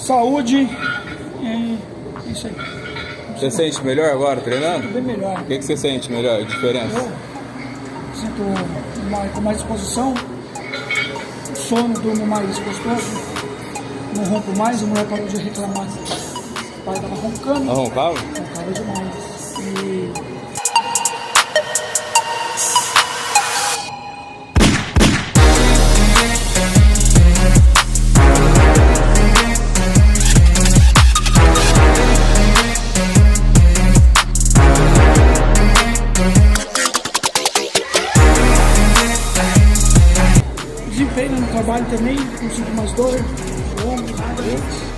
saúde, isso aí. Você sente melhor agora treinando? Tudo bem melhor. O que você sente melhor, a diferença? Eu sinto com mais disposição, sono, durmo mais gostoso, não ronco mais, a mulher parou de reclamar. O pai tava roncando. Não roncava? Roncava demais. E desempenho no trabalho também, consigo mais dor, ombro, nada.